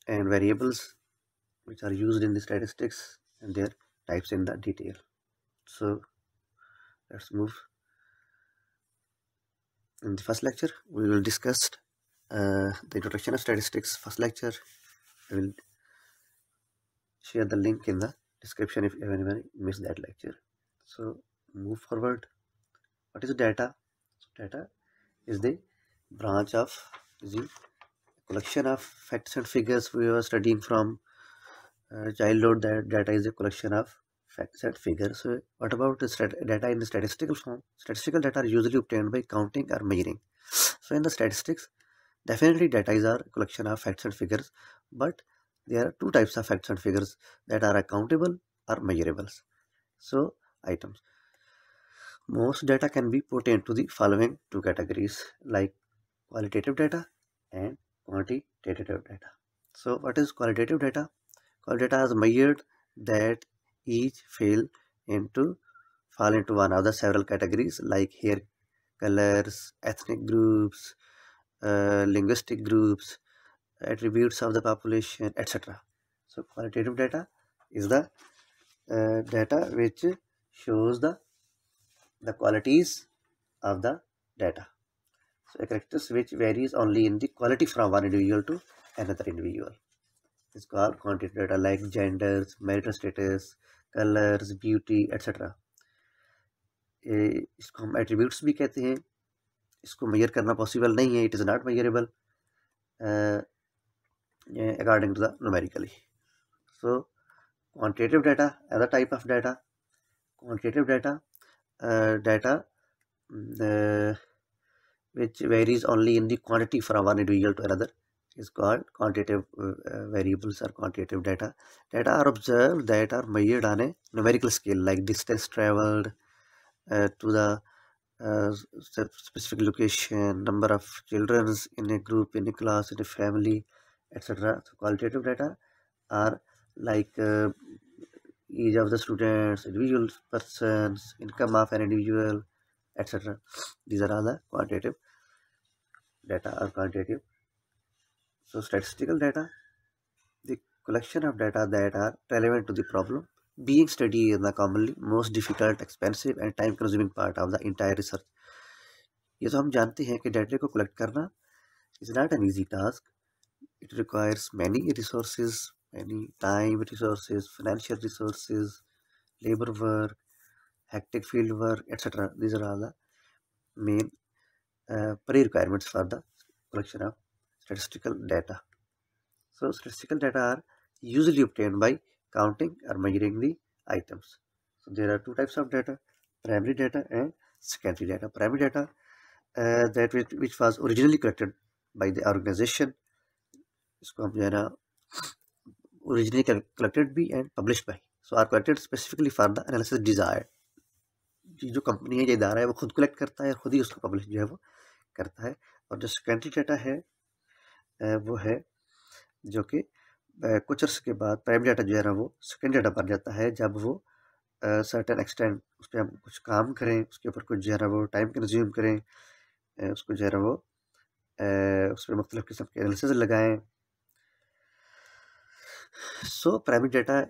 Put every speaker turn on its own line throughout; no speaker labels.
and variables which are used in the statistics and their types in the detail. So let's move. In the first lecture, we will discuss the introduction of statistics. First lecture, I will share the link in the description if anyone missed that lecture. So move forward. What is data? So data is the branch of the collection of facts and figures we were studying from childhood. That data is a collection of facts and figures. So what about the data in the statistical form? Statistical data are usually obtained by counting or measuring. So in the statistics, definitely data is a collection of facts and figures, but there are two types of facts and figures that are accountable or measurables. So items. Most data can be put into the following two categories, like qualitative data and quantitative data. So what is qualitative data? Qualitative data is measured that each fall into one of the several categories like hair colors, ethnic groups, linguistic groups, attributes of the population, etc. So qualitative data is the data which shows the qualities of the data. So a characteristic which varies only in the quality from one individual to another individual. It's called quantitative data like genders, marital status, colors, beauty, etc. इसको हम attributes भी कहते हैं. इसको measure करना possible नहीं है. It is not measurable according to the numerically. So quantitative data, other type of data. Quantitative data, data which varies only in the quantity from one individual to another is called quantitative variables or quantitative data. Data are observed that are measured on a numerical scale like distance traveled to the specific location, number of children in a group, in a class, in a family, etc. So qualitative data are like age of the students, individual persons, income of an individual, etc. These are all the quantitative data or quantitative. So statistical data, the collection of data that are relevant to the problem being studied is the commonly most difficult, expensive and time consuming part of the entire research. ये तो हम जानते हैं कि data को collect करना is not an easy task. It requires many resources, many time resources, financial resources, labor work, hectic field work, etc. These are all the main pre-requirements for the collection of statistical data. So statistical data are usually obtained by counting or measuring the items. So there are two types of data, primary data and secondary data. Primary data that which was originally collected by the organization, इसको हम जो है ना originally collected by and published by, so are collected specifically for the analysis desired. जो company है, जो इदारा है, वो खुद कलेक्ट करता है और खुद ही उसको पब्लिश जो है वो करता है. और जो सेकेंडरी डाटा है वो है जो कि कुछ अर्स के बाद प्राइमरी डाटा जो है ना वो सेकेंडरी डाटा बन जाता है जब वो सर्टेन एक्सटेंट उस पर हम कुछ काम करें, उसके ऊपर कुछ जो है ना वो टाइम कंज्यूम करें, उसको जो है ना वो उस पर मुख्तलिफ किस्म के एनालिसिस लगाएं. So primary data,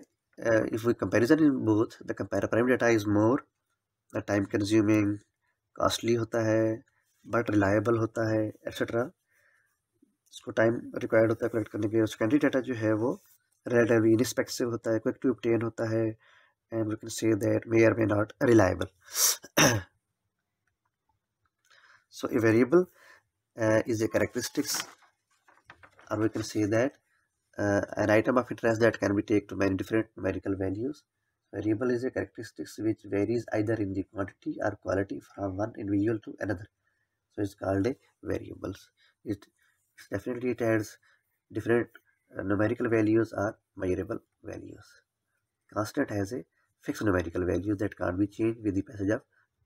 if we comparison in both, the primary data is more time consuming, costly होता है, but reliable होता है, etc. इसको टाइम रिक्वायर्ड होता है कलेक्ट करने के. सेकेंडरी डाटा जो है वो relatively inexpensive होता है, quick to obtain होता है, and we can say that may or may not reliable. So a variable is a characteristics, or we can say that an item of interest that can be taken to many different numerical values. Variable is a characteristics which varies either in the quantity or quality from one individual to another. So it's called a variables. It definitely it has different numerical values or measurable values. Constant has a fixed numerical value that can't be changed with the passage of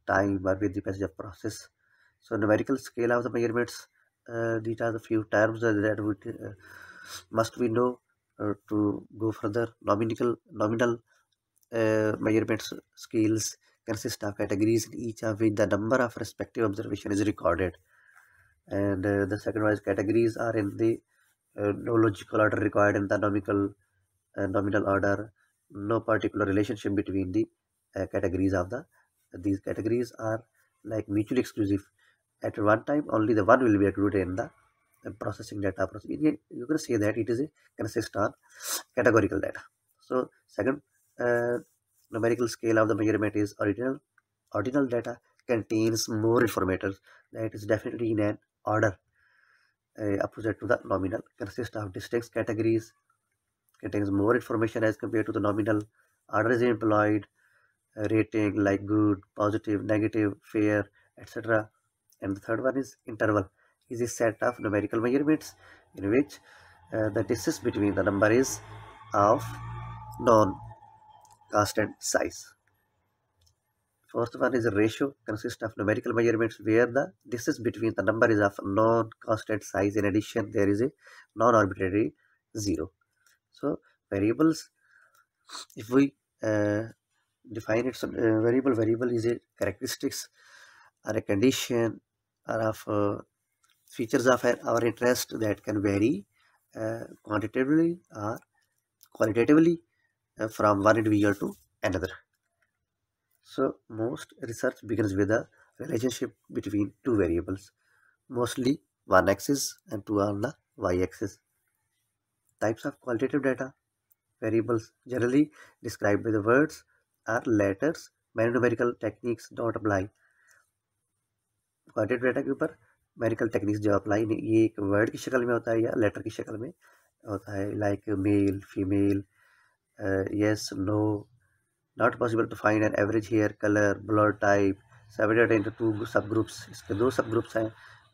time or with the passage of process. So numerical scale of the measurements, these are the few terms that would must we know to go further. Nominal measurements scales consist of categories in each of which the number of respective observation is recorded, and the second wise categories are in the no logical order required in the nominal order, no particular relationship between the categories of these categories are like mutually exclusive. At one time, only the one will be included in the processing data process. You can say that it is a consist on categorical data. So second uh, numerical scale of the measurement is ordinal. Ordinal data contains more information that is definitely in an order opposite to the nominal. Consists of distinct categories, contains more information as compared to the nominal. Order is employed, rating like good, positive, negative, fair, etc. And the third one is interval, is a set of numerical measurements in which the distance between the number is of non-constant size. Fourth one is a ratio, consists of numerical measurements where the distance between the number is of non-constant size. In addition, there is a non-arbitrary zero. So variables, if we define it, so variable is a characteristics or a condition or of features of our interest that can vary quantitatively or qualitatively from one individual to another. So most research begins with a relationship between two variables, mostly one axis and two on the y-axis. Types of qualitative data: variables generally described by the words or letters. Many numerical techniques don't apply. Quantitative data के ऊपर numerical techniques जो apply ये एक word की शक्ल में होता है या लेटर की शक्ल में होता है, like male, female, yes, no, not possible to find an average hair color, blood type, separated into two subgroups. इसके दो subgroups हैं,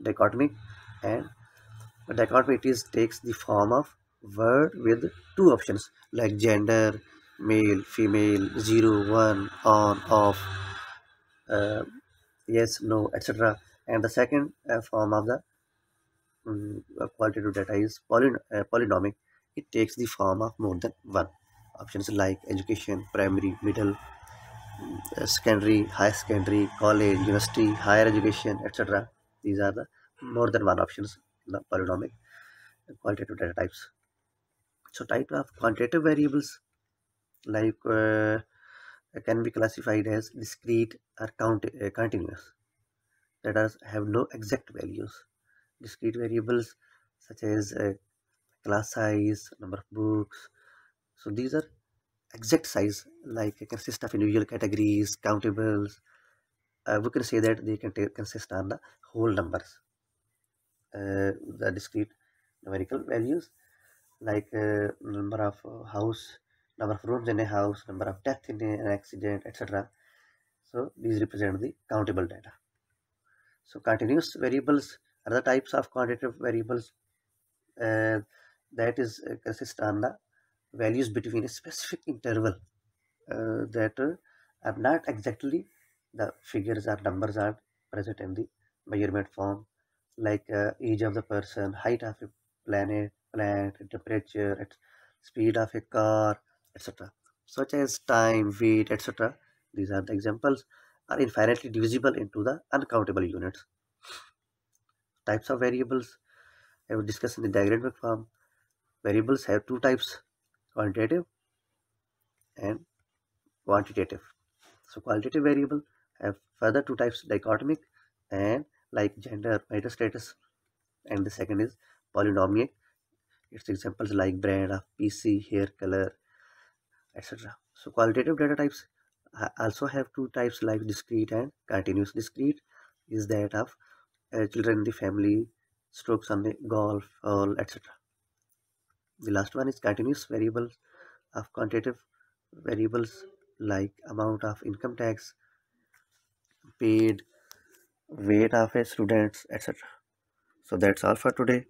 dichotomic and dichotomy. It is takes the form of word with two options like gender, male, female, 0, 1, on, off, uh, yes, no, etc. And the second form of the qualitative data is polynomial. It takes the form of more than one options like education, primary, middle, secondary, high secondary, college, university, higher education, etc. These are the more than one options in the polynomial qualitative data types. So type of quantitative variables like can be classified as discrete or continuous, that is have no exact values. Discrete variables such as class size, number of books. So these are exact size, like consist of individual categories, countables. We can say that they can consist on the whole numbers. The discrete numerical values like number of house, number of rooms in a house, number of death in an accident, etc. So these represent the countable data. So continuous variables are the types of quantitative variables uh, that is consist on the values between a specific interval that are not exactly the figures or numbers are present in the measurement form, like age of the person, height of a plant, temperature, speed of a car, etc. Such as time, weight, etc. These are the examples are infinitely divisible into the uncountable units. Types of variables I will discuss in the diagrammatic form. Variables have two types, quantitative and quantitative. So qualitative variable have further two types, dichotomic and like gender, marital status, and the second is polynomial. Its examples like brand of PC, hair color, etc. So qualitative data types also have two types like discrete and continuous. Discrete is that of children in the family, strokes on the golf, all, etc. The last one is continuous variables of quantitative variables like amount of income tax paid, weight of a students, etc. So that's all for today.